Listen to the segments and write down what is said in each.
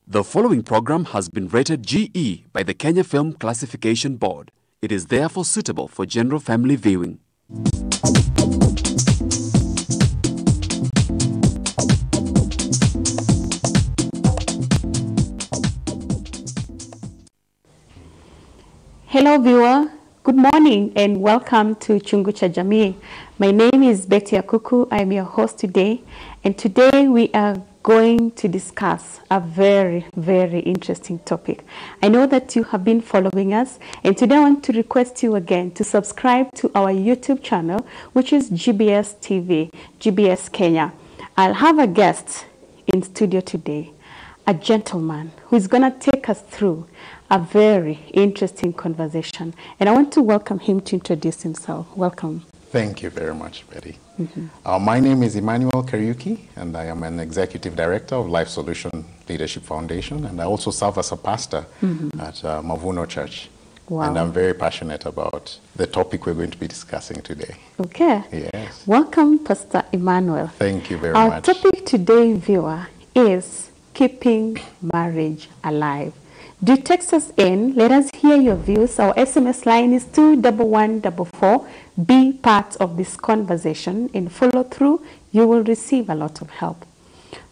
The following program has been rated GE by the Kenya Film Classification Board. It is therefore suitable for general family viewing. Hello viewer, good morning and welcome to Chungu cha Jamii. My name is Betty Akuku, I'm your host today, and today we are going to discuss a very interesting topic. I know that you have been following us, and today I want to request you again to subscribe to our YouTube channel, which is GBS TV, GBS Kenya. I'll have a guest in studio today, a gentleman who is going to take us through a very interesting conversation. And I want to welcome him to introduce himself. Welcome. Thank you very much, Betty. My name is Emmanuel Kariuki, and I am an Executive Director of Life Solution Leadership Foundation, and I also serve as a pastor at Mavuno Church. Wow. And I'm very passionate about the topic we're going to be discussing today. Okay. Yes. Welcome, Pastor Emmanuel. Thank you very much. Our topic today, viewer, is keeping marriage alive. Do text us in. Let us hear your views. Our SMS line is 21144. Be part of this conversation and follow through. You will receive a lot of help.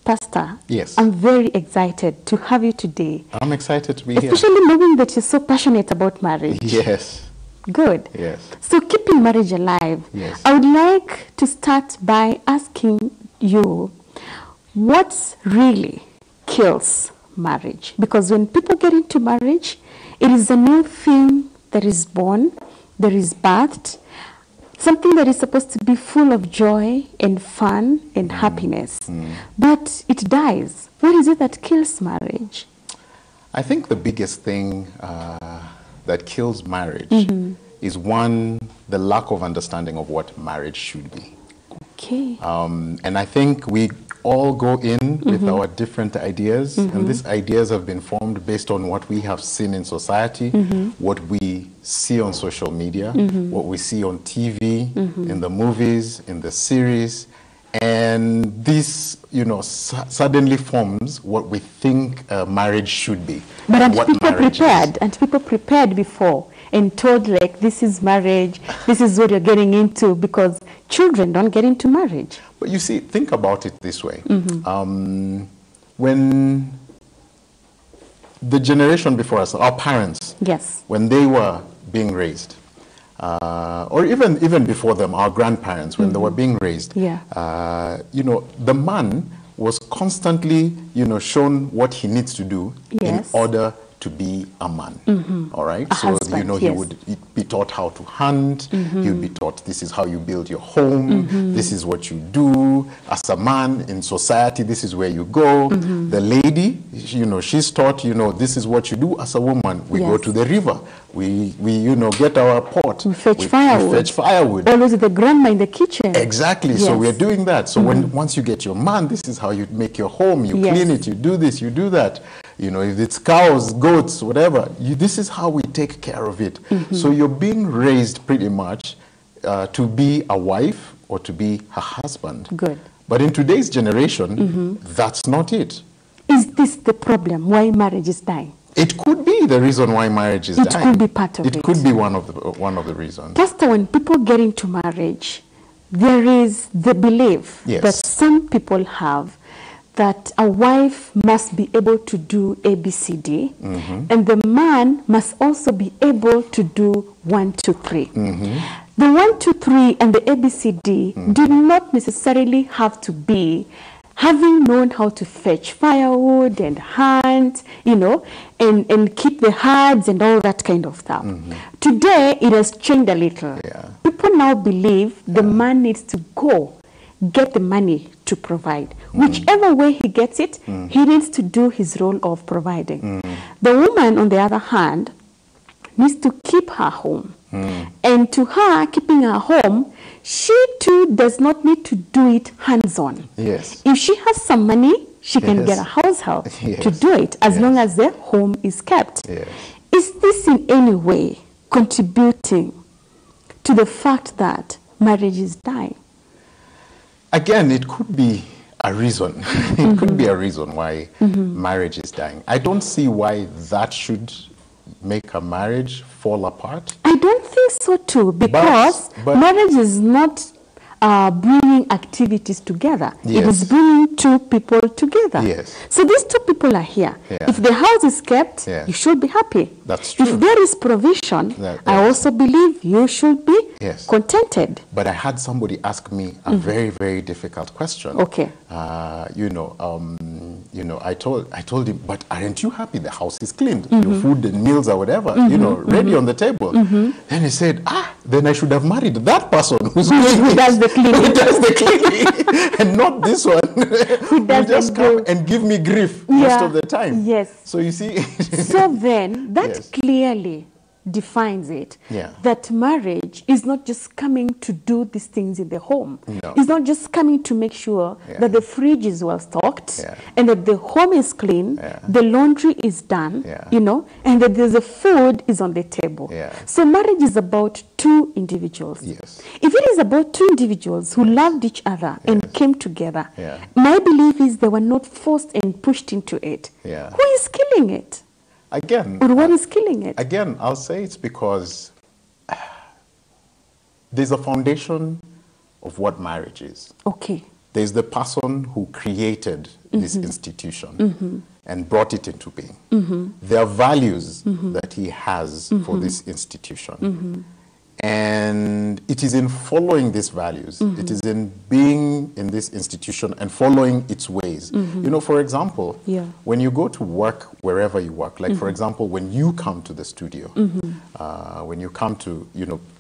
Pastor, yes, I'm very excited to have you today. I'm excited to be here. Especially knowing that you're so passionate about marriage. Yes. Good. Yes. So keeping marriage alive. Yes. I would like to start by asking you, what really kills marriage? Because when people get into marriage, it is a new thing that is born, that is birthed, something that is supposed to be full of joy and fun and happiness. But it dies. What is it that kills marriage? I think the biggest thing that kills marriage is, one, the lack of understanding of what marriage should be. Okay. And I think we all go in with our different ideas, and these ideas have been formed based on what we have seen in society, what we see on social media, what we see on TV, in the movies, in the series, and this, you know, suddenly forms what we think marriage should be. But aren't people prepared before and told, like, this is marriage, this is what you're getting into, because children don't get into marriage? But you see, think about it this way. When the generation before us, our parents, yes, when they were being raised, or even before them, our grandparents, when they were being raised, yeah, you know, the man was constantly, you know, shown what he needs to do in order to be a man. All right. A husband, you know, he would be taught how to hunt. He would be taught, this is how you build your home. This is what you do as a man in society. This is where you go. The lady, you know, she's taught, you know, this is what you do as a woman. We go to the river. We you know, get our pot. We fetch firewood. We fetch firewood. Always the grandma in the kitchen. Exactly. Yes. So we're doing that. So once you get your man, this is how you make your home. You clean it. You do this. You do that. You know, if it's cows, goats, whatever, this is how we take care of it. So you're being raised pretty much to be a wife or to be a husband. Good. But in today's generation, that's not it. Is this the problem, why marriage is dying? It could be the reason why marriage is dying. It could be part of it. It could be one of the reasons. Pastor, when people get into marriage, there is the belief that some people have that a wife must be able to do ABCD, and the man must also be able to do 1, 2, 3. The 1, 2, 3 and the ABCD do not necessarily have to be having known how to fetch firewood and hunt, you know, and keep the herds and all that kind of stuff. Today, it has changed a little. People now believe the man needs to go get the money to provide. Whichever way he gets it, he needs to do his role of providing. The woman, on the other hand, needs to keep her home. And to her, keeping her home, she too does not need to do it hands-on. Yes. If she has some money, she can get a house help to do it, as long as the home is kept. Is this in any way contributing to the fact that marriage is dying? Again, it could be a reason. It could be a reason why marriage is dying. I don't see why that should make a marriage fall apart. I don't think so too, because but marriage is not bringing activities together. Yes. It is bringing two people together. Yes. So these two people are here. Yeah. If the house is kept, Yeah. you should be happy. That's true. If there is provision, I also believe you should be Yes. contented. But I had somebody ask me a very, very difficult question. Okay. I told him, but aren't you happy the house is cleaned? Your food and meals or whatever, ready on the table. And he said, then I should have married that person who does the cleaning. Who does the cleaning, and not this one who just come and give me grief most of the time. Yes. So you see. So then that Yes. clearly defines it, Yeah. that marriage is not just coming to do these things in the home. No. It's not just coming to make sure that the fridge is well stocked, and that the home is clean, the laundry is done, and that there's a food is on the table. So marriage is about two individuals. Yes. If it is about two individuals who loved each other and came together, my belief is they were not forced and pushed into it. Who is killing it? Again, Or what is killing it? Again, I'll say it's because there's a foundation of what marriage is. Okay. There's the person who created this institution and brought it into being. There are values that he has for this institution. And it is in following these values, it is in being in this institution and following its ways. For example, when you go to work wherever you work, like for example, when you come to the studio, when you come to,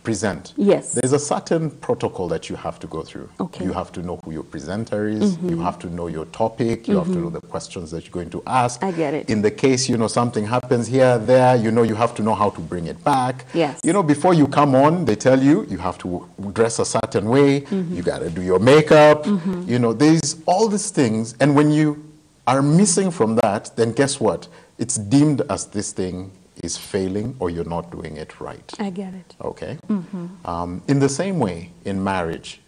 present, there's a certain protocol that you have to go through. Okay. You have to know who your presenter is, you have to know your topic, you have to know the questions that you're going to ask. I get it. In the case, something happens here, there, you have to know how to bring it back. Yes. Before you come on, they tell you have to dress a certain way, you got to do your makeup, there's all these things. And when you are missing from that, then guess what? It's deemed as this thing is failing or you're not doing it right. I get it. Okay. In the same way, in marriage,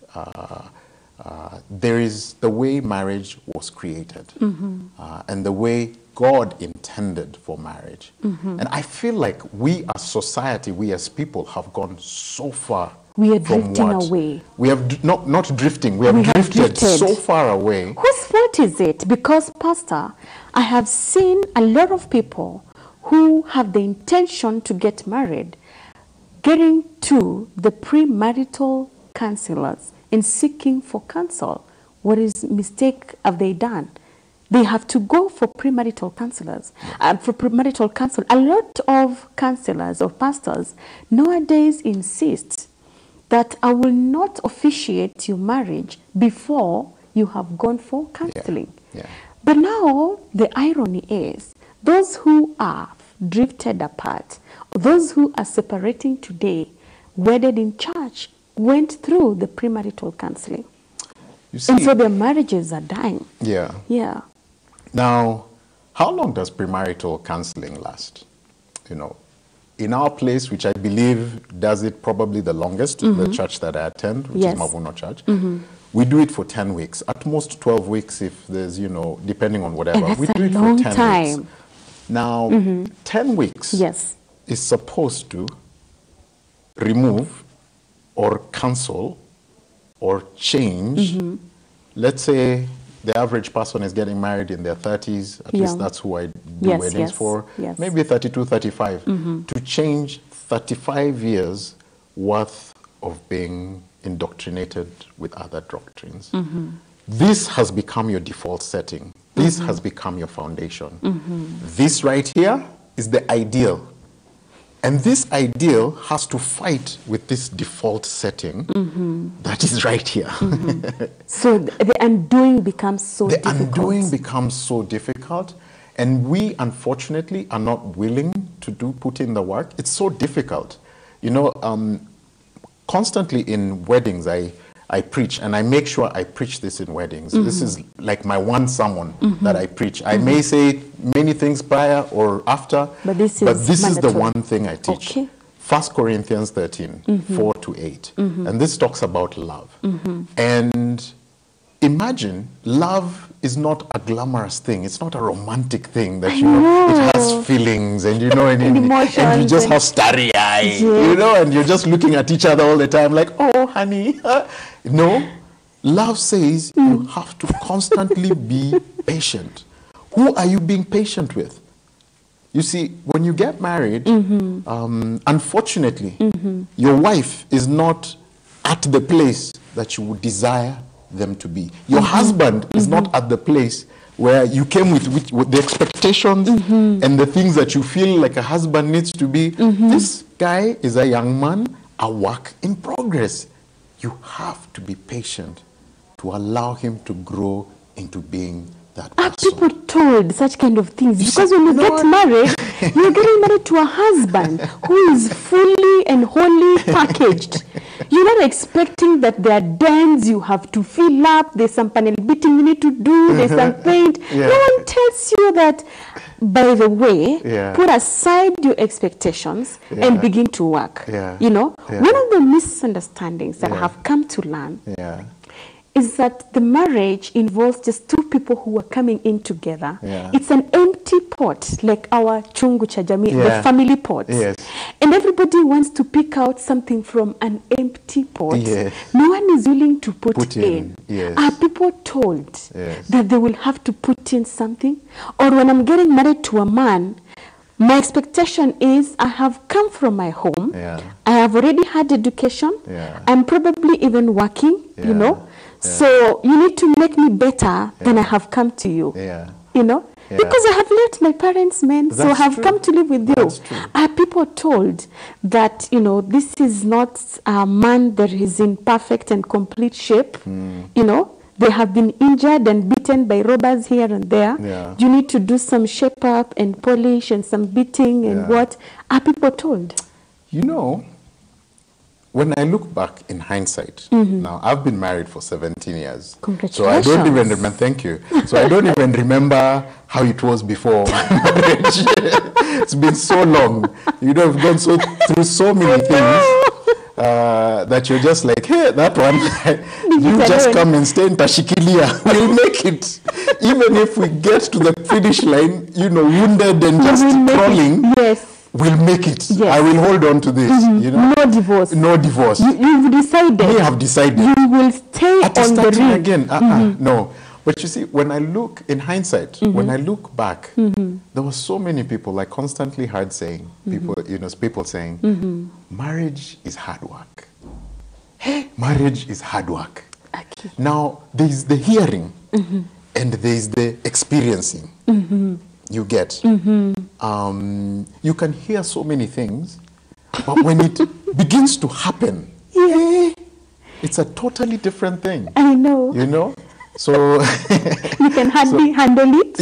there is the way marriage was created and the way God intended for marriage. And I feel like we as society, we as people have gone so far. We are drifting away. We have not drifting, we have drifted so far away. Whose fault is it? Because, Pastor, I have seen a lot of people who have the intention to get married, getting to the premarital counselors and seeking for counsel. What is mistake have they done? They have to go for premarital counselors, for premarital counsel. A lot of counselors or pastors nowadays insist that I will not officiate your marriage before you have gone for counseling. But now the irony is, those who are drifted apart, those who are separating today, wedded in church, went through the premarital counseling. You see, and so their marriages are dying. Yeah. Now, how long does premarital counseling last? In our place, which I believe does it probably the longest, the church that I attend, which is Mavuno Church, we do it for 10 weeks, at most 12 weeks if there's, depending on whatever. And we that's do a it long for 10 time. weeks. Now, 10 weeks is supposed to remove or cancel or change. Let's say the average person is getting married in their 30s, at least that's who I do weddings for, maybe 32, 35, to change 35 years worth of being indoctrinated with other doctrines. This has become your default setting. This has become your foundation. This right here is the ideal. And this ideal has to fight with this default setting that is right here. So the undoing becomes so difficult. The undoing becomes so difficult. And we, unfortunately, are not willing to put in the work. It's so difficult. Constantly in weddings, I preach, and I make sure I preach this in weddings. This is like my one sermon that I preach. I may say many things prior or after, but this is the one thing I teach. 1 Corinthians 13, 4 to 8. And this talks about love. And imagine love is not a glamorous thing. It's not a romantic thing that, you know, it has feelings and, you know, and you just have starry eyes, you know, and you're just looking at each other all the time like, oh, honey. No, love says you have to constantly be patient. Who are you being patient with? You see, when you get married, unfortunately, your wife is not at the place that you would desire them to be. Your husband is not at the place where you came with the expectations and the things that you feel like a husband needs to be. This guy is a young man, a work in progress. You have to be patient to allow him to grow into being that person. Are people told such kind of things? Because when you get married, you're getting married to a husband who is fully and wholly packaged. You're not expecting that there are dents you have to fill up, there's some panel beating you need to do, there's some paint. No one tells you that, by the way, put aside your expectations and begin to work. You know, one of the misunderstandings that I have come to learn is that the marriage involves just two people who are coming in together. It's an empty pot, like our Chungu cha Jamii, the family pot. And everybody wants to pick out something from an empty pot. No one is willing to put in. Are people told that they will have to put in something? Or when I'm getting married to a man, my expectation is I have come from my home. I have already had education. I'm probably even working, you know. So you need to make me better than I have come to you. You know, because I have left my parents, man. So I have come to live with you. Are people told that, you know, this is not a man that is in perfect and complete shape? You know, they have been injured and beaten by robbers here and there. You need to do some shape up and polish and some beating and what? Are people told? You know, when I look back in hindsight, now I've been married for 17 years. Congratulations. So I don't even remember, thank you. So I don't even remember how it was before marriage. It's been so long. You know, I've gone through so many things that you're just like, hey, that one, you just come and stay in Tashikilia. We'll make it. Even if we get to the finish line, you know, wounded and just crawling. We'll make it. I will hold on to this. You know? No divorce. No divorce. You've decided. We have decided. You will stay on the ring. Again. No. But you see, when I look, in hindsight, when I look back, there were so many people I constantly heard saying, people saying, marriage is hard work. Hey, marriage is hard work. Now, there's the hearing and there's the experiencing. You get. You can hear so many things, but when it begins to happen, it's a totally different thing. I know. You know? So you can hardly handle it.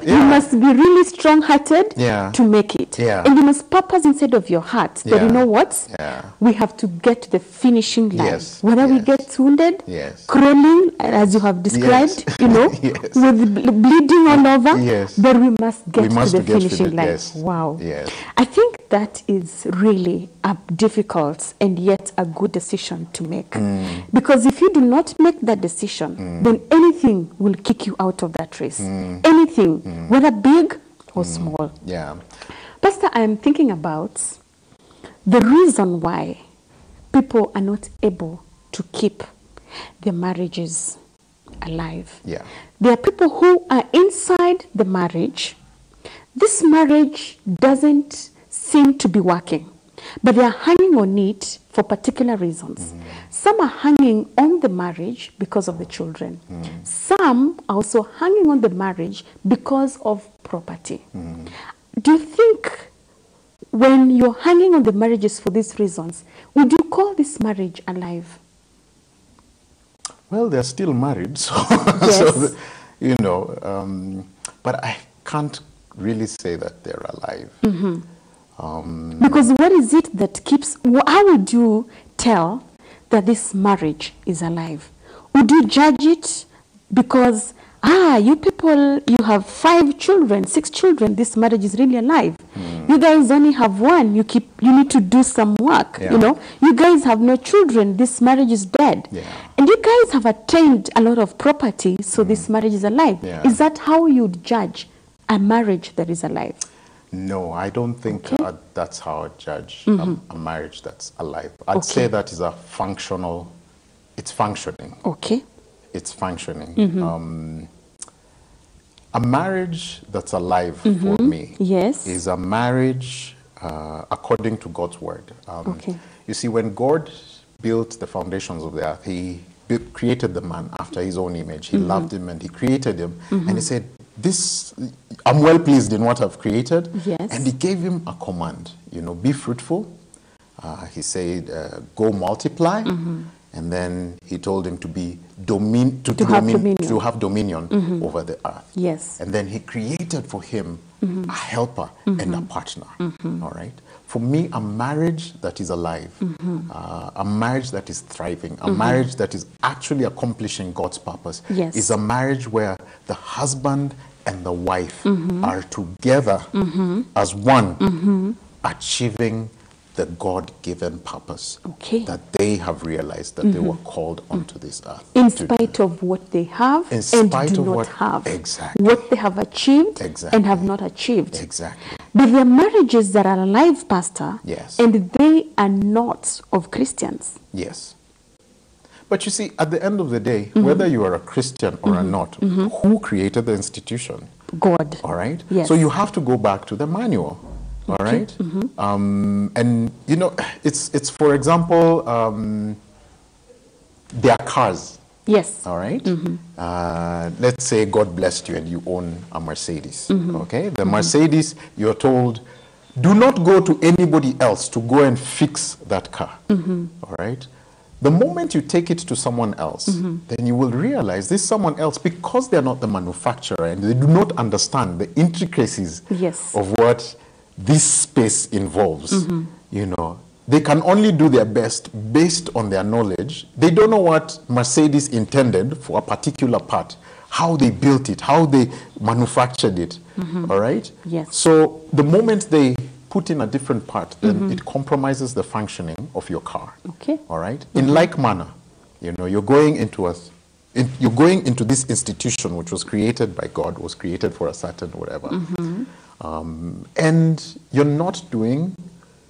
You must be really strong-hearted to make it. And you must purpose inside of your heart that you know what? We have to get to the finishing line. Whether we get wounded, crawling, as you have described, you know, with bleeding all over, but we must get to the finishing line. Wow. I think that is really a difficult and yet a good decision to make. Because if you do not make that decision, then anything will kick you out of that race. Anything, whether big or small. Pastor, I'm thinking about the reason why people are not able to keep their marriages alive. There are people who are inside the marriage. This marriage doesn't seem to be working, but they are hanging on it for particular reasons. Some are hanging on the marriage because of the children. Some are also hanging on the marriage because of property. Do you think when you're hanging on the marriages for these reasons, would you call this marriage alive? Well, they're still married, so, so you know, but I can't really say that they're alive. Because what is it that keeps, how would you tell that this marriage is alive? Would you judge it because, you people, you have 5 children, 6 children, this marriage is really alive? You guys only have one. You need to do some work. Yeah. You know, you guys have no children. This marriage is dead. Yeah. And you guys have attained a lot of property, so this marriage is alive. Yeah. Is that how you'd judge a marriage that is alive? No, I don't think that's how I judge a marriage that's alive. I'd say that is it's functioning. Okay. It's functioning. A marriage that's alive for me is a marriage according to God's word. You see, when God built the foundations of the earth, he created the man after his own image. He loved him and he created him. And he said, I'm well pleased in what I've created. Yes. And he gave him a command, you know, be fruitful. He said, go multiply. And then he told him to have dominion over the earth. Yes. And then he created for him a helper and a partner. All right. For me, a marriage that is alive, a marriage that is thriving, a marriage that is actually accomplishing God's purpose, is a marriage where the husband and the wife are together as one, achieving the God-given purpose that they have realized that they were called onto this earth. In spite of what they have and do not have. Exactly. What they have achieved and have not achieved. Exactly. But there are marriages that are alive, Pastor, Yes. and they are not of Christians. Yes. But you see, at the end of the day, whether you are a Christian or not, who created the institution? God. All right? Yes. So you have to go back to the manual. All right? And, you know, it's for example, there are cars. Yes. All right? Let's say God blessed you and you own a Mercedes. Okay? The Mercedes, you're told, do not go to anybody else to go and fix that car. All right? The moment you take it to someone else, then you will realize this someone else, because they're not the manufacturer and they do not understand the intricacies of what this space involves, you know, they can only do their best based on their knowledge. They don't know what Mercedes intended for a particular part, how they built it, how they manufactured it, all right? Yes. So the moment they put in a different part, then it compromises the functioning of your car, all right? In like manner, you know, you're going into this institution which was created by God, was created for a certain whatever. And you're not doing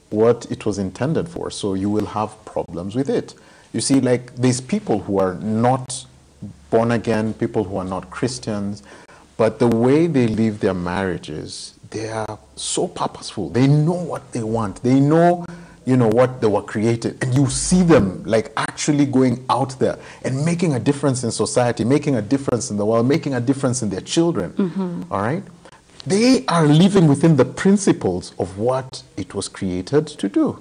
what it was intended for, so you will have problems with it. You see, like, there's people who are not born again, people who are not Christians, but the way they live their marriages, they are so purposeful. They know what they want. They know, you know, what they were created. And you see them, like, actually going out there and making a difference in society, making a difference in the world, making a difference in their children, all right? They are living within the principles of what it was created to do.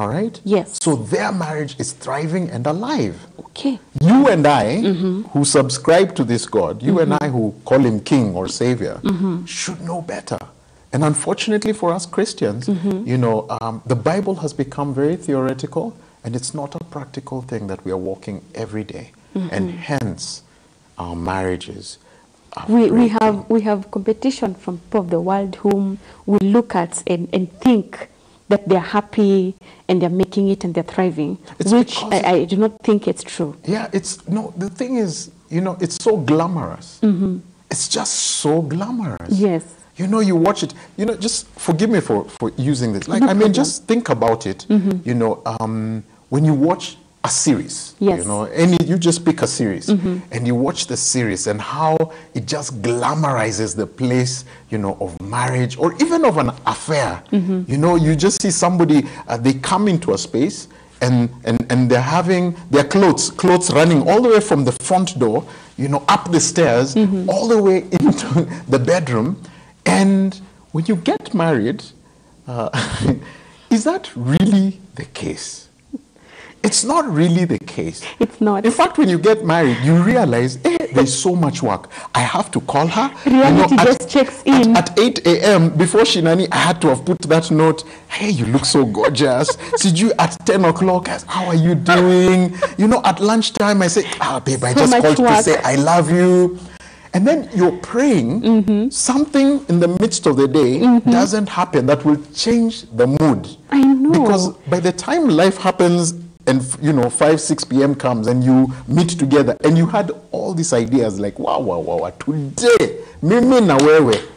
All right? Yes. So their marriage is thriving and alive. You and I, who subscribe to this God, you and I who call him King or Savior, should know better. And unfortunately for us Christians, you know, the Bible has become very theoretical, and it's not a practical thing that we are walking every day. And hence, our marriages, we have competition from people of the world whom we look at and think that they're happy and they're making it and they're thriving, which I do not think it's true. Yeah, the thing is, you know, it's so glamorous. It's just so glamorous. Yes. You know, you watch it, you know, just forgive me for using this. Like, I mean, just think about it, you know, when you watch a series, you know, you just pick a series and you watch the series and how it just glamorizes the place, you know, of marriage or even of an affair. You know, you just see somebody, they come into a space and they're having their clothes running all the way from the front door, you know, up the stairs, all the way into the bedroom. And when you get married, is that really the case? It's not really the case. It's not. In fact, when you get married, you realize, there's so much work. I have to call her. Reality just checks in. At 8 a.m., before Shinani, I had to have put that note, hey, you look so gorgeous. See you at 10 o'clock, how are you doing? You know, at lunchtime, I say, babe, I just called to say I love you. And then you're praying, something in the midst of the day doesn't happen that will change the mood. I know. Because by the time life happens and, 5, 6 p.m. comes and you meet together and you had all these ideas like, wow, today, mimi na wewe.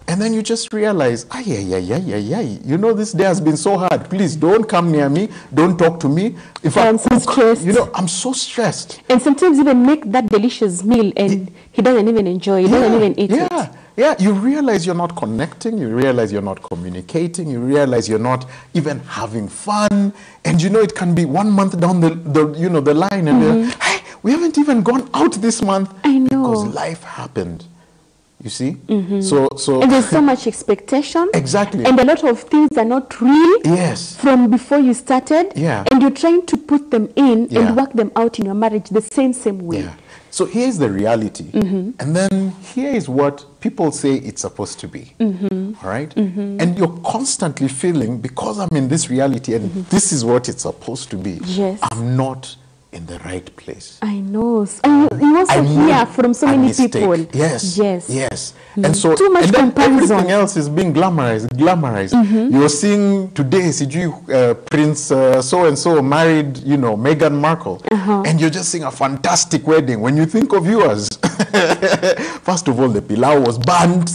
And then you just realize, this day has been so hard. Please don't come near me. Don't talk to me. If I'm so stressed. I'm so stressed. And sometimes even make that delicious meal and he doesn't even enjoy it. He doesn't even eat it. Yeah, you realize you're not connecting. You realize you're not communicating. You realize you're not even having fun. And it can be 1 month down the line and hey, we haven't even gone out this month. I know. Because life happened. You see? So and there's so much expectation. Exactly. And a lot of things are not real. Yes. From before you started. Yeah. And you're trying to put them in and work them out in your marriage the same way. Yeah. So here's the reality. And then here is what people say it's supposed to be. All right? And you're constantly feeling, because I'm in this reality and this is what it's supposed to be, yes, I'm not in the right place. I know. And you also hear from so many people. Yes. And so too much comparison. Everything else is being glamorized. You're seeing today, Prince so-and-so married, Meghan Markle. And you're just seeing a fantastic wedding. When you think of yours, first of all, the pilau was burnt.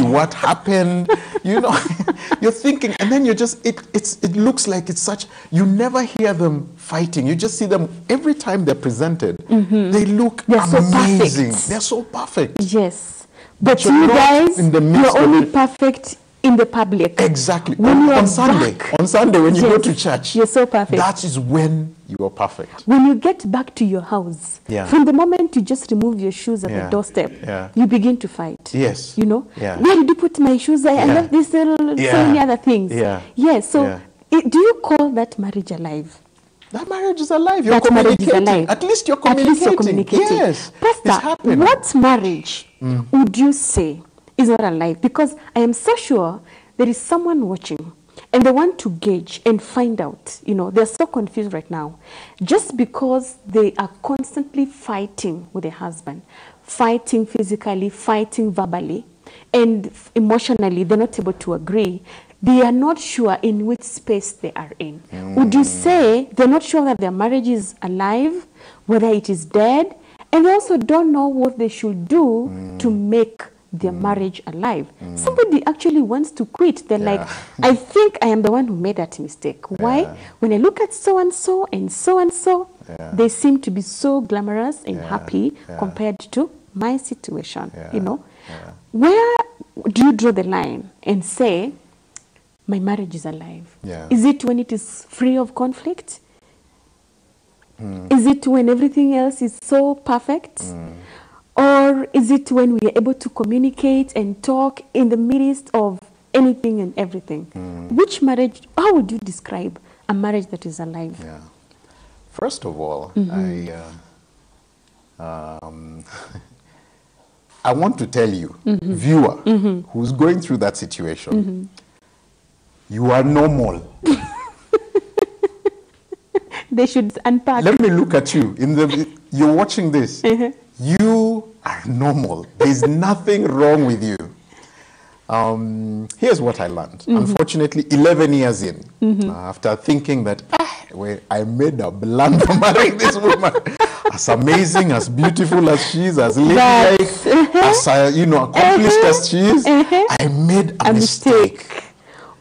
What happened? You're thinking, and then it looks like it's such, you never hear them fighting. You just see them every time they're presented. They look amazing. They're so perfect. Yes. But you guys, you're only perfect in the public. Exactly. When on Sunday, when you go to church, you're so perfect. That is when you are perfect. When you get back to your house, from the moment you just remove your shoes at the doorstep, you begin to fight. Yes. Where did you put my shoes? I left this, so many other things. So do you call that marriage alive? That marriage is alive. You're communicating. At least you're communicating. Yes. Pastor, what marriage would you say is not alive? Because I am so sure there is someone watching and they want to gauge and find out. They're so confused right now. Just because they are constantly fighting with their husband, fighting physically, fighting verbally, and emotionally, they're not able to agree. They are not sure in which space they are in. Would you say they're not sure that their marriage is alive, whether it is dead, and they also don't know what they should do to make their marriage alive? Somebody actually wants to quit. They're like, I think I am the one who made that mistake. Why? When I look at so-and-so and so-and-so, they seem to be so glamorous and happy compared to my situation, Where do you draw the line and say, my marriage is alive? Is it when it is free of conflict? Is it when everything else is so perfect? Or is it when we are able to communicate and talk in the midst of anything and everything? Which marriage, how would you describe a marriage that is alive? First of all, I want to tell you, viewer, who's going through that situation, you are normal. They should unpack. Let me look at you. You're watching this. You are normal. There's nothing wrong with you. Here's what I learned. Unfortunately, 11 years in, after thinking that I made a blunder marrying this woman, as amazing, as beautiful as she is, as ladylike, as accomplished as she is, I made a mistake.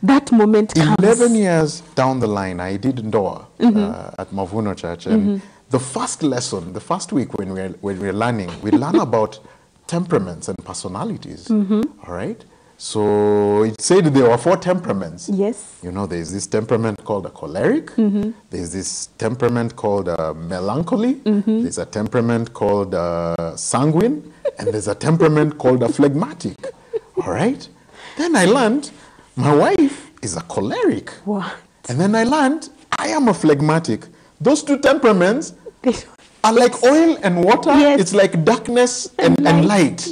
That moment comes. 11 years down the line, I did Ndoa at Mavuno Church, and the first lesson, the first week when we're learning, we learn about temperaments and personalities. All right? So it said there were 4 temperaments. Yes. There's this temperament called a choleric. There's this temperament called melancholy. There's a temperament called sanguine. And there's a temperament called a phlegmatic. All right? Then I learned my wife is a choleric. What? And then I learned I am a phlegmatic. Those 2 temperaments are like oil and water. Yes. It's like darkness and light.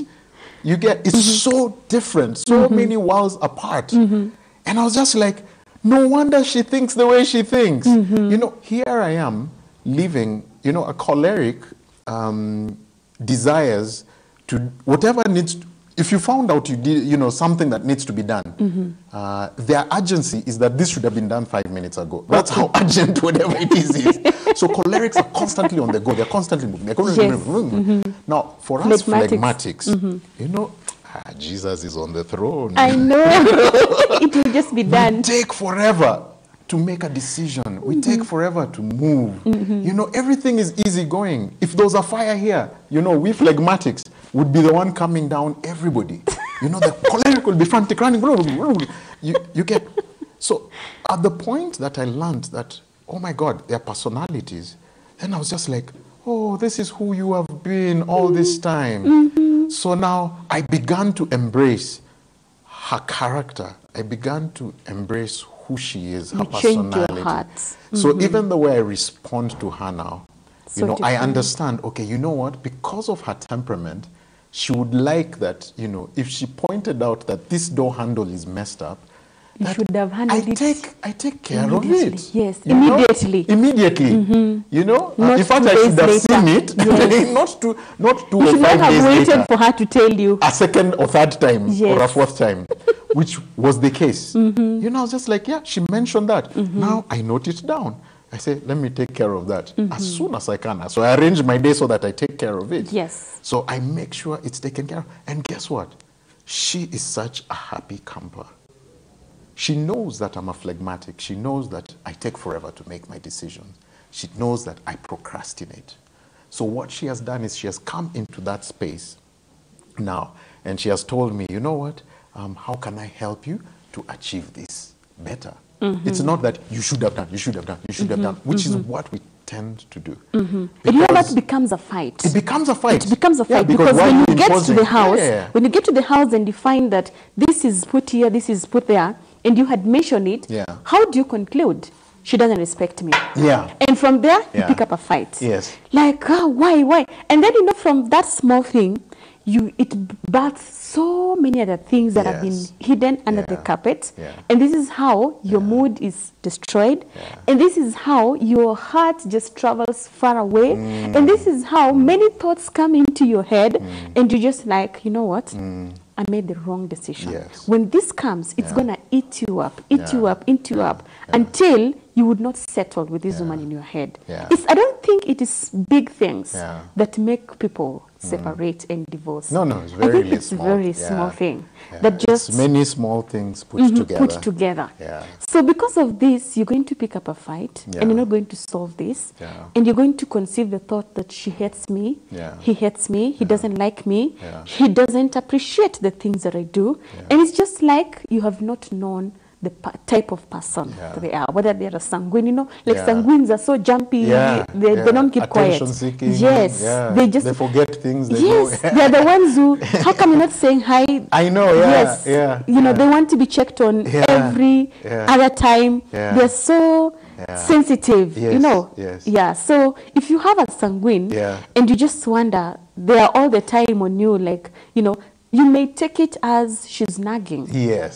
You get, it's so different, so many worlds apart. And I was just like, no wonder she thinks the way she thinks. Here I am living, a choleric desires to whatever needs. If you found out you did, you know, something that needs to be done, their urgency is that this should have been done 5 minutes ago. That's how urgent whatever it is. So cholerics are constantly on the go. They're constantly moving. They're constantly Now, for us phlegmatics, you know, Jesus is on the throne. I know. It will just be done. We take forever to make a decision. We take forever to move. You know, everything is easy going. If there was a fire here, you know, we phlegmatics would be the one coming down everybody. You know, the choleric will be frantic, running. You get... So, at the point that I learned that, oh my God, their personalities, then I was just like, oh, this is who you have been all this time. So now I began to embrace her character. I began to embrace who she is, her personality. Your heart. So even the way I respond to her now, you know, I understand, okay, you know what? Because of her temperament, she would like that, you know, if she pointed out that this door handle is messed up, you should have handled it. I take care of it. Yes, immediately. Immediately. You know, in fact, I should have seen it. Yes. not 2 or 5 days later. You should not have waited for her to tell you. A second or third time or a fourth time, which was the case. You know, I was just like, yeah, she mentioned that. Now I note it down. I say, let me take care of that as soon as I can. So I arrange my day so that I take care of it. Yes. So I make sure it's taken care of. And guess what? She is such a happy camper. She knows that I'm a phlegmatic. She knows that I take forever to make my decisions. She knows that I procrastinate. So what she has done is she has come into that space now, and she has told me, you know what, how can I help you to achieve this better? It's not that you should have done, you should have done, you should have done, which is what we tend to do. And you know that becomes a fight. It becomes a fight. It becomes a fight because when you get to the house, when you get to the house and you find that this is put here, this is put there, and you had mentioned it, how do you conclude? She doesn't respect me. And from there, you pick up a fight. Like, oh, why? And then, you know, from that small thing, it births so many other things that have been hidden under the carpet. And this is how your mood is destroyed. And this is how your heart just travels far away. And this is how many thoughts come into your head. And you're just like, you know what? I made the wrong decision. When this comes, it's going to eat you up, eat you up until you would not settle with this woman in your head. I don't think it is big things that make people separate and divorce. No, it's very I think it's small. a very small thing. That just it's many small things put together. So because of this, you're going to pick up a fight and you're not going to solve this. And you're going to conceive the thought that she hates me, he hates me, he doesn't like me, he doesn't appreciate the things that I do. And it's just like you have not known the type of person they are, whether they are a sanguine, you know, like sanguines are so jumpy, they don't keep quiet. Seeking, they forget things. They're the ones who, how come you're not saying hi? I know, you know, they want to be checked on every other time. They're so sensitive, you know. So if you have a sanguine and you just wonder, they are all the time on you, like, you know, you may take it as she's nagging.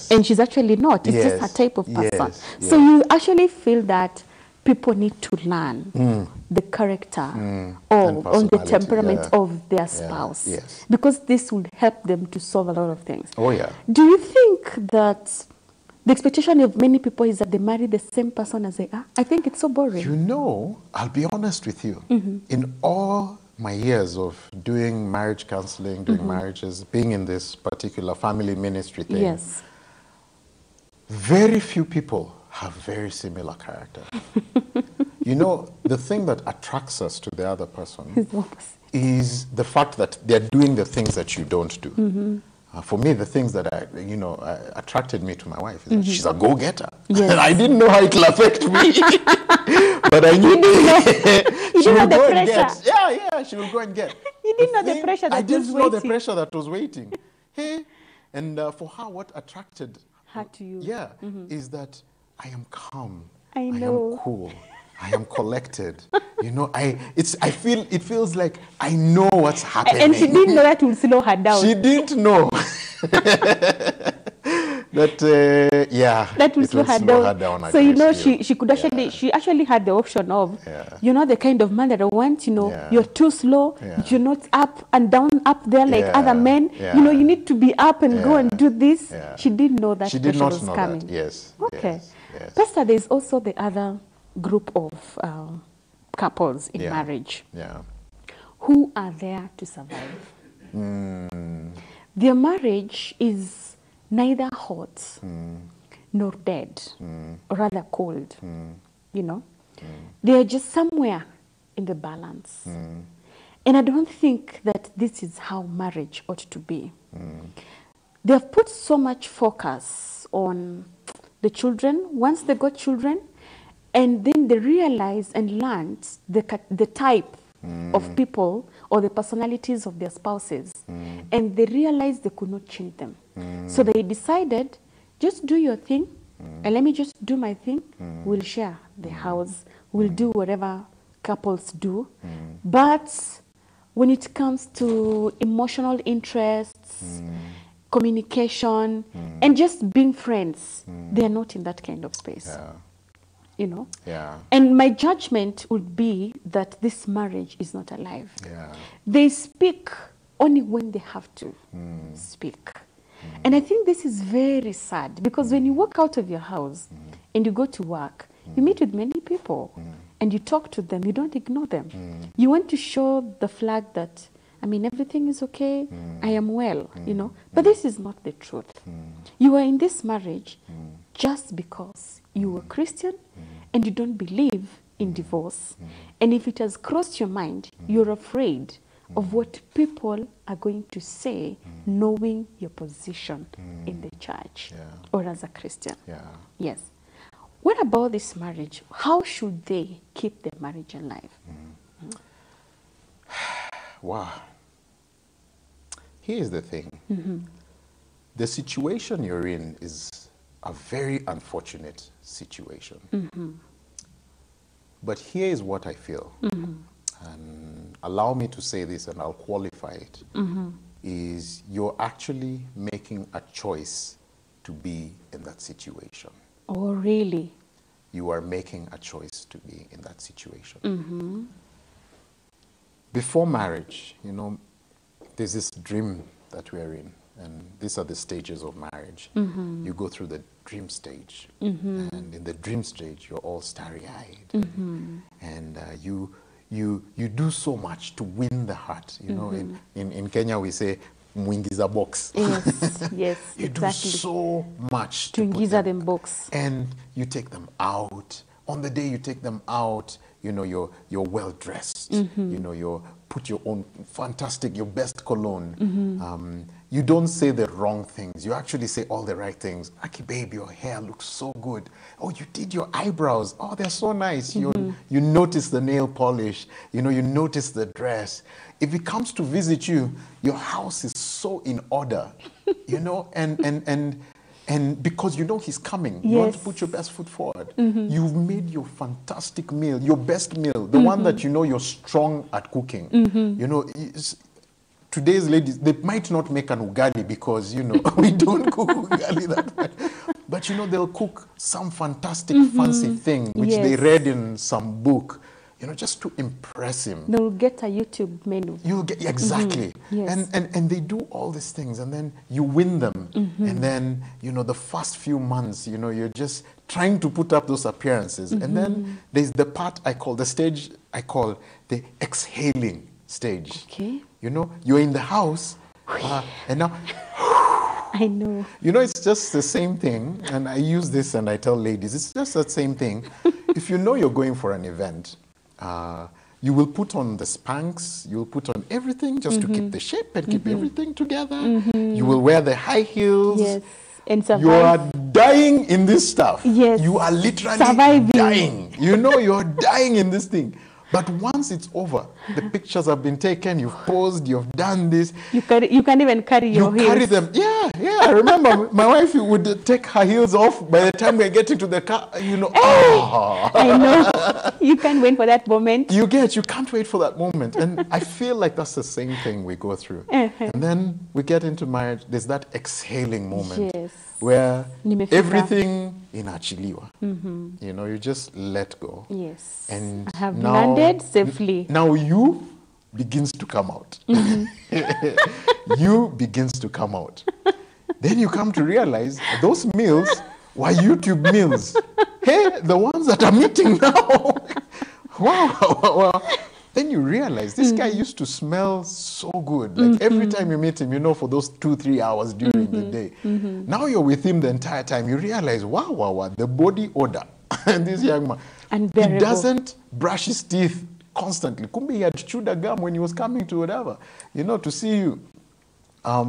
And she's actually not. It's just her type of person. So you actually feel that people need to learn the character or the temperament of their spouse. Because this would help them to solve a lot of things. Do you think that the expectation of many people is that they marry the same person as they are? I think it's so boring. You know, I'll be honest with you. In all my years of doing marriage counseling, doing marriages, being in this particular family ministry thing, very few people have very similar character. You know, the thing that attracts us to the other person is the fact that they're doing the things that you don't do. For me, the things that attracted me to my wife is that she's a go-getter. I didn't know how it will affect me, but I knew. You didn't know the pressure. She will go and get. You didn't know the pressure that was waiting. I didn't know the pressure that was waiting. And for her, what attracted her to you? Is that I am calm. I know. I am cool. I am collected. You know, it feels like I know what's happening. And she didn't know that would slow her down. She didn't know. Yeah, that will slow her down. So, you know, she could actually, she actually had the option of, you're not the kind of man that I want, you know, you're too slow, you're not up and down up there like other men, you know, you need to be up and go and do this. She didn't know that pressure was coming. That. Yes. Okay. Yes. Pastor, there's also the other group of couples in marriage who are there to survive. Their marriage is neither hot nor dead, or rather cold, you know. They are just somewhere in the balance. And I don't think that this is how marriage ought to be. They have put so much focus on the children, once they got children, and then they realized and learned the type of people or the personalities of their spouses. And they realized they could not change them. So they decided, just do your thing, and let me just do my thing. We'll share the house. We'll do whatever couples do. But when it comes to emotional interests, communication, and just being friends, they're not in that kind of space. You know? And my judgment would be that this marriage is not alive. They speak only when they have to speak. And I think this is very sad, because when you walk out of your house and you go to work, you meet with many people and you talk to them, you don't ignore them. You want to show the flag that, I mean, everything is okay, I am well, you know. But this is not the truth. You are in this marriage just because you were Christian and you don't believe in divorce. And if it has crossed your mind, you're afraid of what people are going to say, knowing your position in the church or as a Christian. Yes. What about this marriage? How should they keep their marriage alive? Wow. Here's the thing. The situation you're in is a very unfortunate situation. But here is what I feel. And allow me to say this, and I'll qualify it, is you're actually making a choice to be in that situation. Oh, really? You are making a choice to be in that situation. Before marriage, you know, there's this dream that we're in, and these are the stages of marriage. You go through the dream stage, and in the dream stage, you're all starry-eyed, and you do so much to win the heart. You know, in Kenya we say mwingiza box. Yes, yes, you exactly. Do so much to ingiza them box, and you take them out. On the day you take them out, you know, you're well dressed. You know, you put your own fantastic, your best cologne. You don't say the wrong things. You actually say all the right things. Aki, babe, your hair looks so good. Oh, you did your eyebrows. Oh, they're so nice. You notice the nail polish. You know, you notice the dress. If it comes to visit you, your house is so in order. You know, and because you know he's coming, you want to put your best foot forward. You've made your fantastic meal, your best meal, the one that you know you're strong at cooking. You know, today's ladies, they might not make an ugali because, you know, we don't cook ugali that much. But, you know, they'll cook some fantastic, fancy thing which they read in some book, you know, just to impress him. They'll get a YouTube menu. You'll get, exactly. And they do all these things, and then you win them. And then, you know, the first few months, you know, you're just trying to put up those appearances. And then there's the part the stage I call the exhaling stage. Okay. You know, you're in the house, and now... I know. You know, it's just the same thing, and I use this and I tell ladies, it's just the same thing. If you know you're going for an event, you will put on the Spanx, you will put on everything just to keep the shape and keep everything together. You will wear the high heels. Yes. And survive. You are dying in this stuff. Yes. You are literally surviving. Dying. You know, you're dying in this thing. But once it's over, the pictures have been taken, you've posed, you've done this. You can even carry your heels. You carry them. Yeah. I remember my wife would take her heels off by the time we're getting to the car, you know. I know. You can't wait for that moment. You can't wait for that moment. And I feel like that's the same thing we go through. And then we get into marriage, there's that exhaling moment. Yes. Where everything inachiliwa. You know, you just let go. Yes. And I have landed safely. Now you begins to come out. You begins to come out. Then you come to realize those meals were YouTube meals. Hey, the ones that I'm eating now. Wow. Then you realize this guy used to smell so good. Like every time you meet him, you know, for those 2-3 hours during the day. Now you're with him the entire time. You realize, wow, the body odor. And this young man, he doesn't brush his teeth constantly. Kumbe he had chewed a gum when he was coming to whatever, you know, to see you.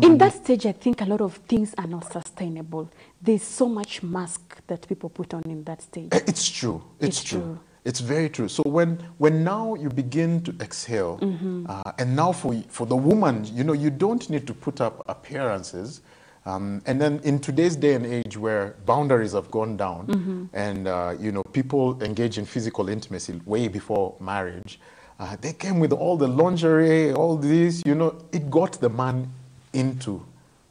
In that stage, I think a lot of things are not sustainable. There's so much mask that people put on in that stage. It's true. It's true. It's very true. So when now you begin to exhale, and now for the woman, you know, you don't need to put up appearances. And then in today's day and age where boundaries have gone down and, you know, people engage in physical intimacy way before marriage, they came with all the lingerie, all this, you know, it got the man into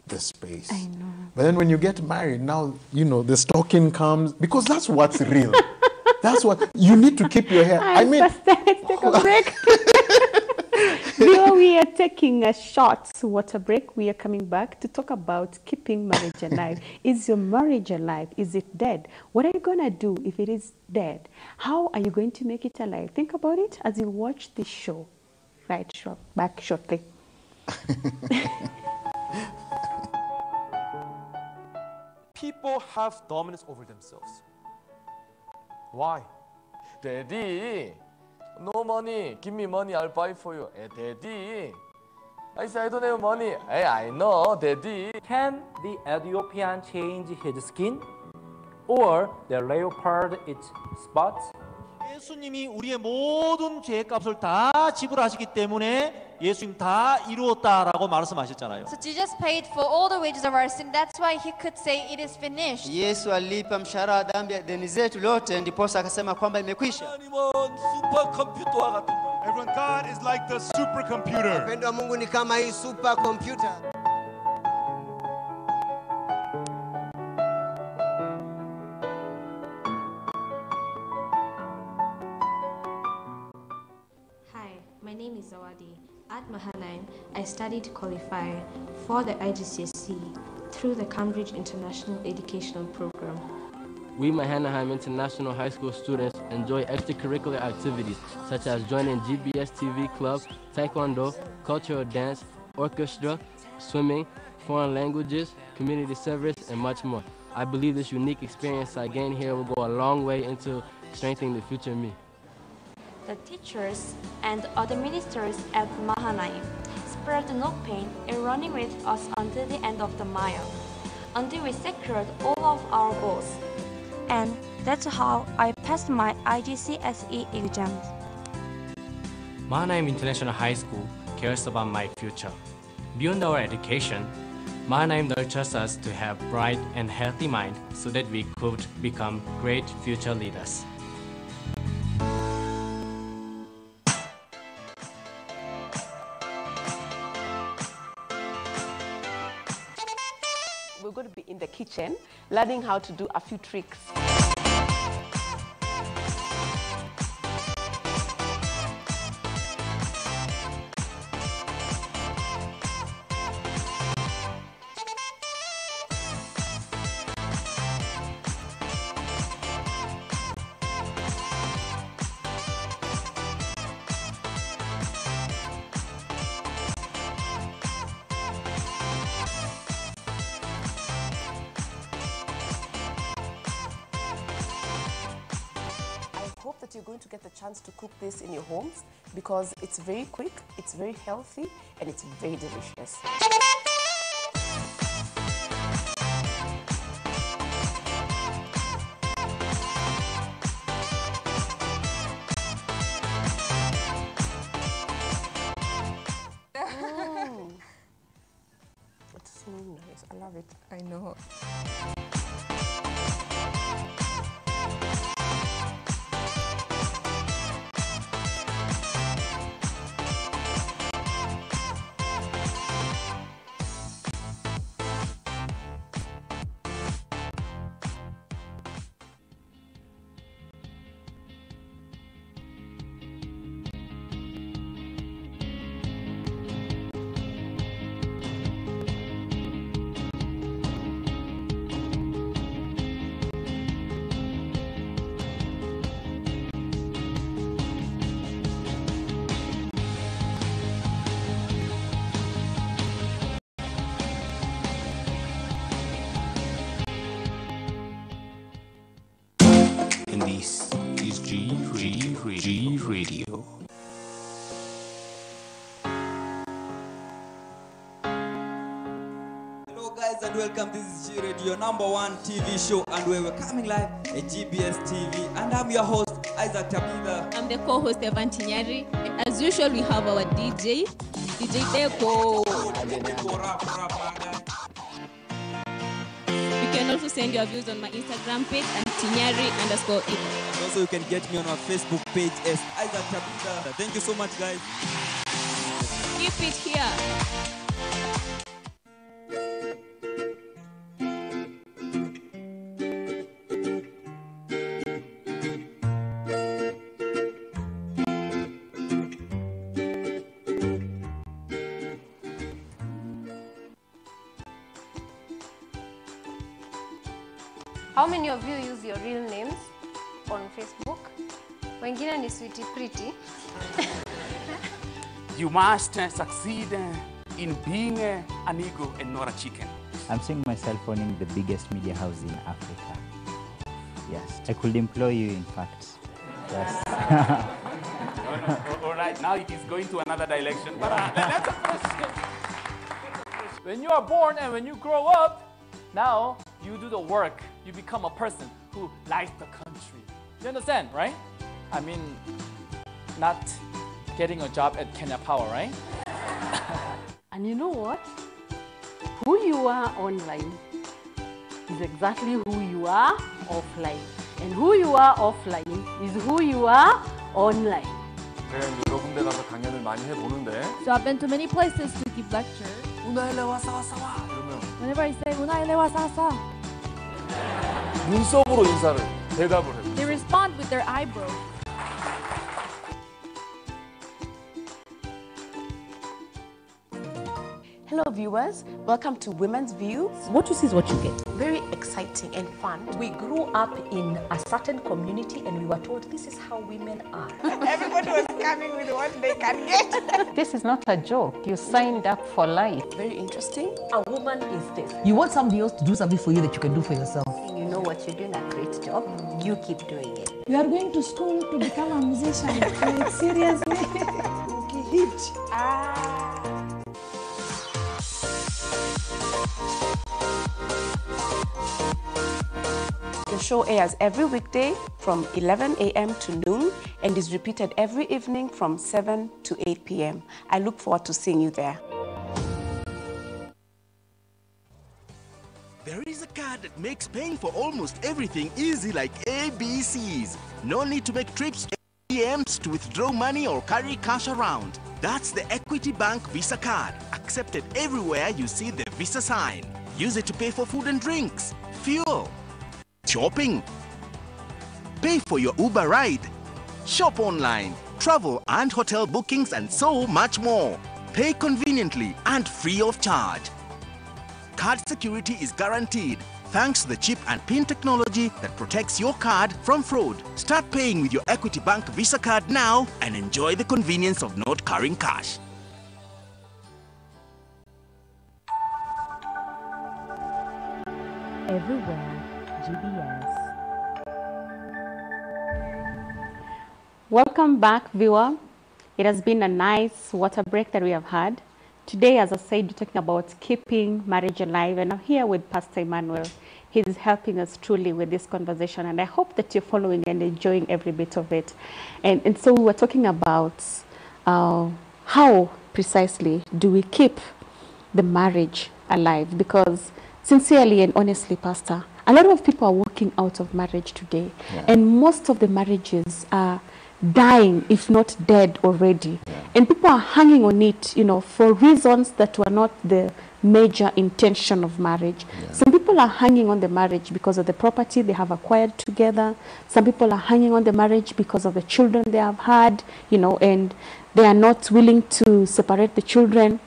the space. I know. But then when you get married, now, you know, the stalking comes, because that's what's real. That's what, you need to keep your hair. I mean, let's take a break. Before we are taking a short water break, we are coming back to talk about keeping marriage alive. Is your marriage alive? Is it dead? What are you going to do if it is dead? How are you going to make it alive? Think about it as you watch this show. Back shortly. People have dominance over themselves. Why? Daddy, no money. Give me money, I'll buy for you. Hey, Daddy, I say I don't have money. Hey, I know, Daddy. Can the Ethiopian change his skin? Or the leopard its spots? 예수님이 우리의 모든 죄값을 다 지불하시기 때문에 예수님 다 이루었다라고 말씀하셨잖아요. So Jesus paid for all the wages of our sin. That's why he could say it is finished. Yesu alipa mshahara wa dhambi deni zetu lote, ndiposa akasema kwamba imekwisha. 하나님은 슈퍼컴퓨터와 같은 거예요. Everyone, God is like the supercomputer. Upendo wa Mungu ni kama hii supercomputer. My name is Zawadi. At Mahanaim, I studied to qualify for the IGCSE through the Cambridge International Educational Program. We Mahanaim International High School students enjoy extracurricular activities such as joining GBS TV Club, Taekwondo, cultural dance, orchestra, swimming, foreign languages, community service, and much more. I believe this unique experience I gained here will go a long way into strengthening the future me. The teachers and other ministers at Mahanaim spared no pain in running with us until the end of the mile, until we secured all of our goals. And that's how I passed my IGCSE exams. Mahanaim International High School cares about my future. Beyond our education, Mahanaim nurtures us to have bright and healthy mind so that we could become great future leaders. We're going to be in the kitchen learning how to do a few tricks. You're going to get the chance to cook this in your homes because it's very quick, it's very healthy, and it's very delicious. love it. I know. And this is G Radio. Hello guys and welcome. This is G Radio, #1 TV show, and we're coming live at GBS TV. And I'm your host, Isaac Tabitha. I'm the co-host, Evan Tinyari. As usual, we have our DJ Deco. You can also send your views on my Instagram page at Tinyari_Eva. And also you can get me on our Facebook page as Isaac Tabitha. Thank you so much, guys. Keep it here. How many of you use your real names on Facebook? Wengine ni sweetie pretty. You must succeed in being an eagle and not a chicken. I'm seeing myself owning the biggest media house in Africa. Yes, I could employ you, in fact. Yes. All right, now it is going to another direction. But that's a question. When you are born and when you grow up, now you do the work. You become a person who likes the country. You understand, right? I mean, not getting a job at Kenya Power, right? And you know what? Who you are online is exactly who you are offline. And who you are offline is who you are online. 제가 여러 군데 가서 강연을 많이 해보는데 So I've been to many places to give lectures. 우나일레 와서 와 이러면 Whenever I say 우나일레 와서 눈썹으로 인사를 대답을 해요. they respond with their eyebrows. Hello viewers, welcome to Women's View. What you see is what you get. Very exciting and fun. We grew up in a certain community and we were told this is how women are. Everybody was coming with what they can get. This is not a joke. You signed up for life. Very interesting. A woman is this. You want somebody else to do something for you that you can do for yourself. You know what, you're doing a great job. You keep doing it. You are going to school to become a musician. Like, seriously? Okay, hit. The show airs every weekday from 11 a.m. to noon and is repeated every evening from 7 to 8 p.m. I look forward to seeing you there. There is a card that makes paying for almost everything easy like ABCs. No need to make trips to ATMs to withdraw money or carry cash around. That's the Equity Bank Visa card, accepted everywhere you see the Visa sign. Use it to pay for food and drinks, fuel, shopping, pay for your Uber ride, shop online, travel and hotel bookings, and so much more. Pay conveniently and free of charge. Card security is guaranteed thanks to the chip and PIN technology that protects your card from fraud. Start paying with your Equity Bank Visa card now and enjoy the convenience of not carrying cash. Everywhere, GBS. Welcome back, viewer. It has been a nice water break that we have had. Today, as I said, we're talking about keeping marriage alive, and I'm here with Pastor Emmanuel. He's helping us truly with this conversation, and I hope that you're following and enjoying every bit of it. And so we were talking about how precisely do we keep the marriage alive, because sincerely and honestly, Pastor, a lot of people are walking out of marriage today, and most of the marriages are dying, if not dead already. And people are hanging on it, you know, for reasons that were not the major intention of marriage. Some people are hanging on the marriage because of the property they have acquired together. Some people are hanging on the marriage because of the children they have had, you know, and they are not willing to separate the children.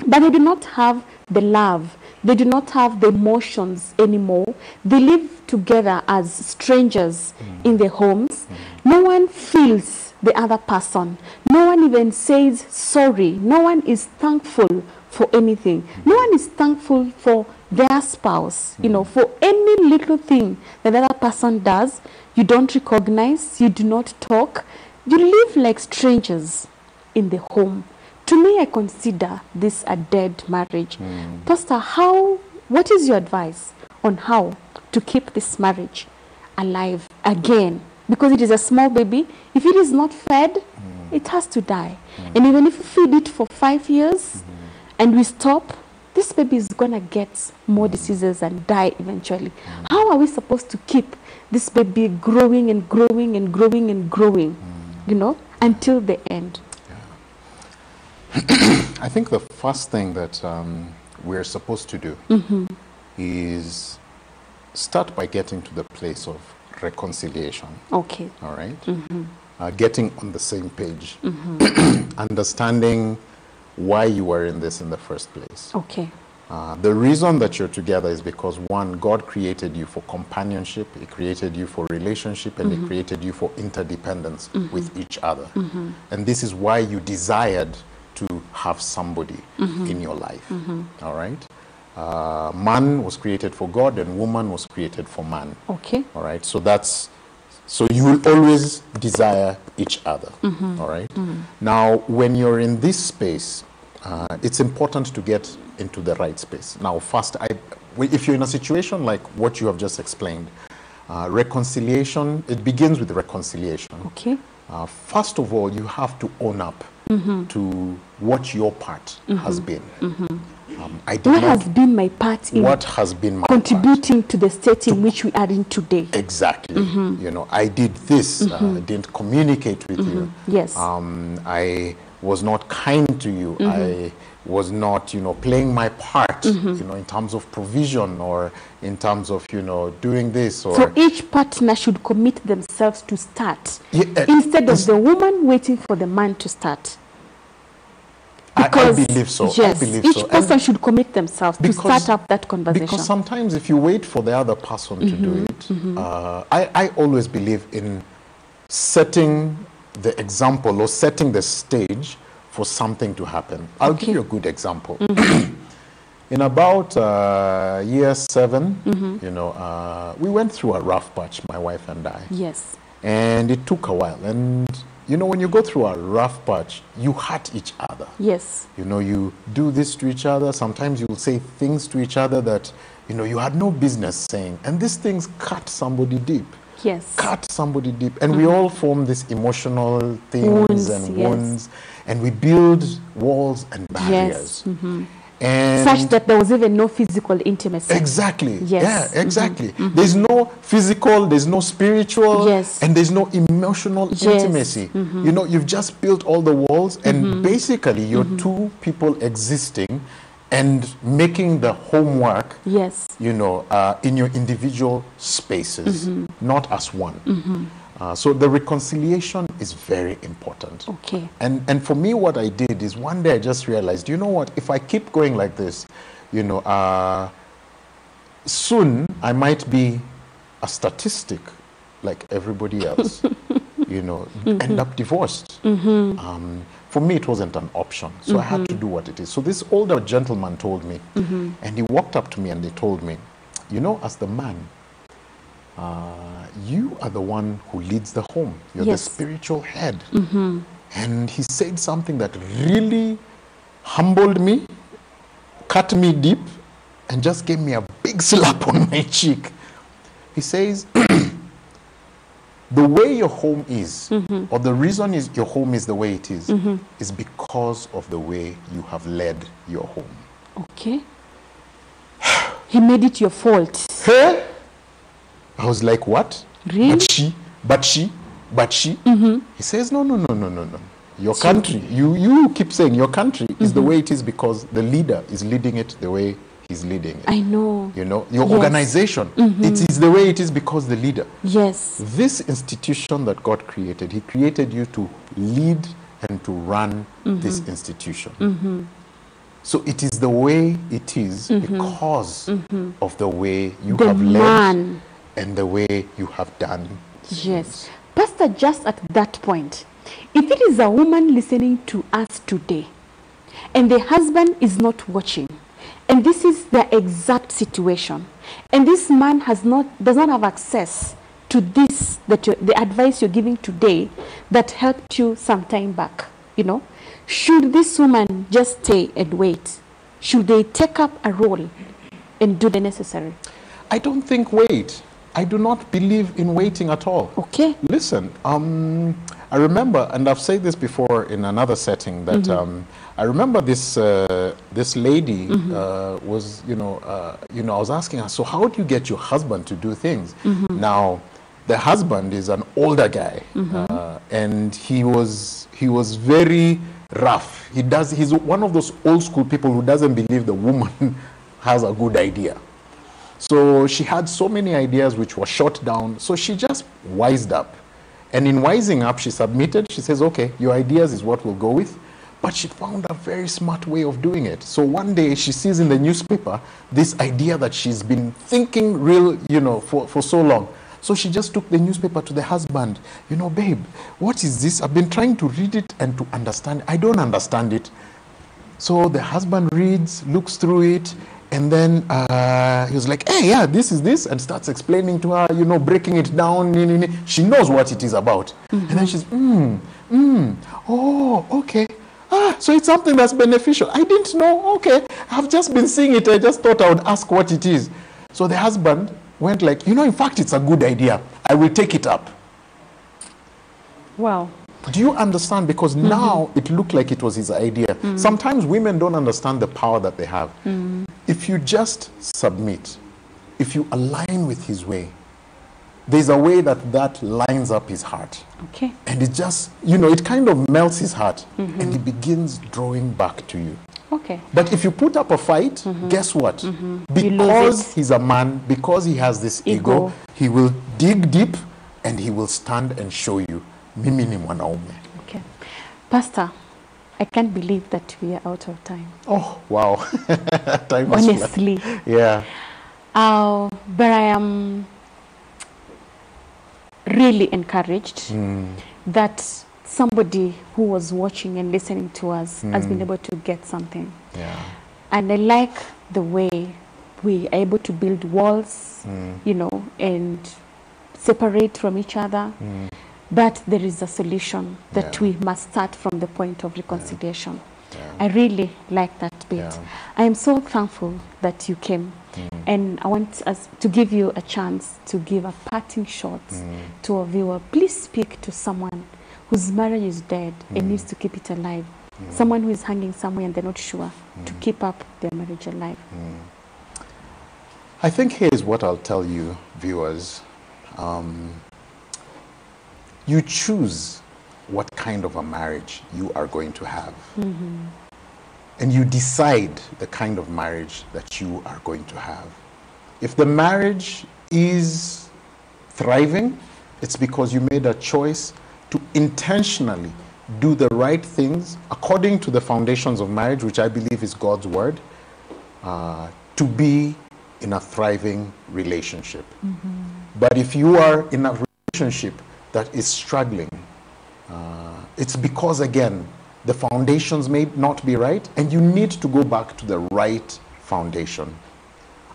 But they do not have the love. They do not have the emotions anymore. They live together as strangers in their homes. No one feels the other person. No one even says sorry. No one is thankful for anything. No one is thankful for their spouse. You know, for any little thing that the other person does, you don't recognize, you do not talk. You live like strangers in the home. To me, I consider this a dead marriage. Pastor, what is your advice on how to keep this marriage alive again? Because it is a small baby. If it is not fed, it has to die. And even if we feed it for 5 years and we stop, this baby is going to get more diseases and die eventually. How are we supposed to keep this baby growing and growing and growing and growing, you know, until the end? I think the first thing that we're supposed to do is start by getting to the place of reconciliation. Okay. All right? Getting on the same page. Understanding why you were in this in the first place. Okay. The reason that you're together is because, one, God created you for companionship, He created you for relationship, and He created you for interdependence with each other. And this is why you desired to have somebody in your life. All right? Man was created for God and woman was created for man. Okay. All right? So you will always desire each other. All right? Now, when you're in this space, it's important to get into the right space. Now, first, if you're in a situation like what you have just explained, reconciliation, it begins with reconciliation. Okay. First of all, you have to own up to what your part has been. What has been my part in what has been my contributing to the state in which we are in today? Exactly. You know, I did this, didn't communicate with you. Yes. I was not kind to you. I was not, you know, playing my part, you know, in terms of provision or in terms of, you know, doing this. Or so each partner should commit themselves to start instead of the woman waiting for the man to start. Because, I believe so. Yes, I believe each so. person should commit themselves to start up that conversation. Because sometimes if you wait for the other person to do it, I always believe in setting the example or setting the stage for something to happen. I'll give you a good example. In about year 7, you know, we went through a rough patch, my wife and I. Yes. And it took a while. And, you know, when you go through a rough patch, you hurt each other. Yes. You know, you do this to each other. Sometimes you'll say things to each other that, you know, you had no business saying. And these things cut somebody deep. Yes. Cut somebody deep. And we all form these emotional things wounds. And we build walls and barriers. Yes. And such that there was even no physical intimacy. Exactly. Yes. Yeah, exactly. There's no physical, there's no spiritual, and there's no emotional intimacy. You know, you've just built all the walls, and basically you're two people existing and making the homework, you know, in your individual spaces, not as one. So the reconciliation is very important. Okay. And for me, what I did is one day I just realized, you know what, if I keep going like this, you know, soon I might be a statistic like everybody else, you know, end up divorced. For me, it wasn't an option. So I had to do what it is. So this older gentleman told me, and he walked up to me and he told me, you know, as the man, you are the one who leads the home. You're the spiritual head. And he said something that really humbled me, cut me deep, and just gave me a big slap on my cheek. He says, the way your home is, or the reason is your home is the way it is because of the way you have led your home. Okay. He made it your fault. Hey? I was like, what? Really? But she. Mm-hmm. He says, no. Your country, you keep saying your country is the way it is because the leader is leading it the way he's leading it. I know. You know, your organization, it is the way it is because the leader. Yes. This institution that God created, he created you to lead and to run this institution. So it is the way it is because of the way you have led and the way you have done. Yes. Pastor, just at that point, if it is a woman listening to us today and the husband is not watching, and this is the exact situation, and this man does not have access to this, the advice you're giving today that helped you some time back, you know, should this woman just stay and wait? Should they take up a role and do the necessary? I don't think wait. I do not believe in waiting at all. Okay. Listen, I remember, and I've said this before in another setting, that I remember this this lady was, I was asking her, so how do you get your husband to do things? Now, the husband is an older guy, and he was very rough. He's one of those old school people who doesn't believe the woman has a good idea. So she had so many ideas which were shot down. So she just wised up. And in wising up, she submitted. She says, okay, your ideas is what we'll go with. But she found a very smart way of doing it. So one day she sees in the newspaper this idea that she's been thinking for so long. So she just took the newspaper to the husband. You know, babe, what is this? I've been trying to read it and to understand. I don't understand it. So the husband reads, looks through it, and then he was like, hey, yeah, this is this, and starts explaining to her, breaking it down. She knows what it is about. And then she's, oh, okay. So it's something that's beneficial. I didn't know, okay. I've just been seeing it. I just thought I would ask what it is. So the husband went like, in fact, it's a good idea. I will take it up. Wow. Do you understand? Because now it looked like it was his idea. Sometimes women don't understand the power that they have. If you just submit, if you align with his way, there's a way that lines up his heart. Okay. And it just, it kind of melts his heart and he begins drawing back to you. Okay. But if you put up a fight, guess what? Because he's a man, because he has this ego, he will dig deep and he will stand and show you. Mimi ni mwanaume. Okay. Pastor, I can't believe that we are out of time. Oh, wow. Time honestly. Yeah. But I am really encouraged that somebody who was watching and listening to us has been able to get something. Yeah. And I like the way we are able to build walls, and separate from each other. But there is a solution that we must start from the point of reconciliation. I really like that bit. I am so thankful that you came. And I want us to give you a chance to give a parting shot to a viewer. Please speak to someone whose marriage is dead and needs to keep it alive. Someone who is hanging somewhere and they're not sure to keep up their marriage alive. I think here's what I'll tell you, viewers. You choose what kind of a marriage you are going to have. And you decide the kind of marriage that you are going to have. If the marriage is thriving, it's because you made a choice to intentionally do the right things according to the foundations of marriage, which I believe is God's word, to be in a thriving relationship. But if you are in a relationship that is struggling, it's because, again, the foundations may not be right, and you need to go back to the right foundation.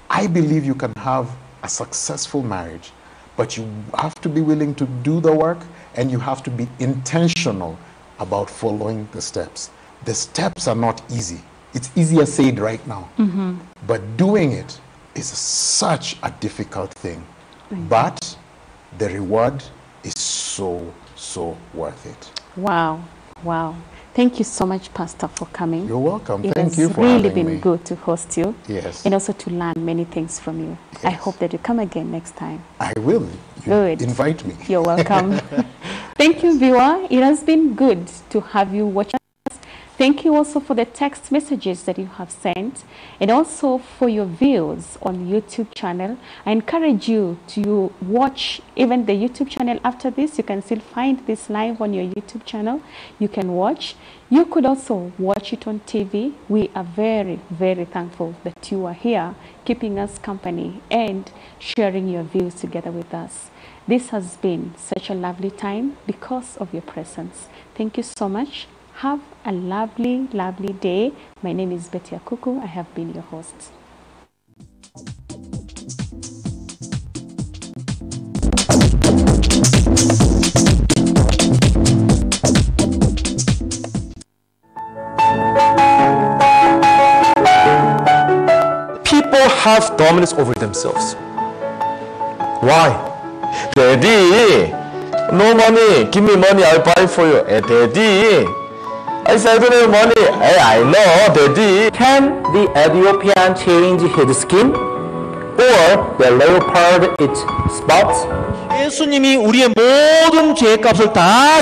I believe you can have a successful marriage, but you have to be willing to do the work, and you have to be intentional about following the steps. The steps are not easy. It's easier said right now, but doing it is such a difficult thing. But the reward is so worth it. Wow, wow. Thank you so much, Pastor, for coming. You're welcome. It Thank you for having me. It's really having been me. good to host you. Yes. And also to learn many things from you. Yes. I hope that you come again next time. I will. Good. Invite me. You're welcome. Thank you, viewer. It has been good to have you watch us. Thank you also for the text messages that you have sent and also for your views on YouTube channel. I encourage you to watch even the YouTube channel after this. You can still find this live on your YouTube channel. You can watch. You could also watch it on TV. We are very, very thankful that you are here, keeping us company and sharing your views together with us. This has been such a lovely time because of your presence. Thank you so much. Have a lovely, lovely day. My name is Betty Akuku. I have been your host. People have dominance over themselves. Why? Daddy, no money. Give me money, I'll buy for you. Daddy, I said I don't have money. I know, Daddy. Can the Ethiopian change his skin? Or the leopard its spots? 예수님이 우리의 모든 죄값을 다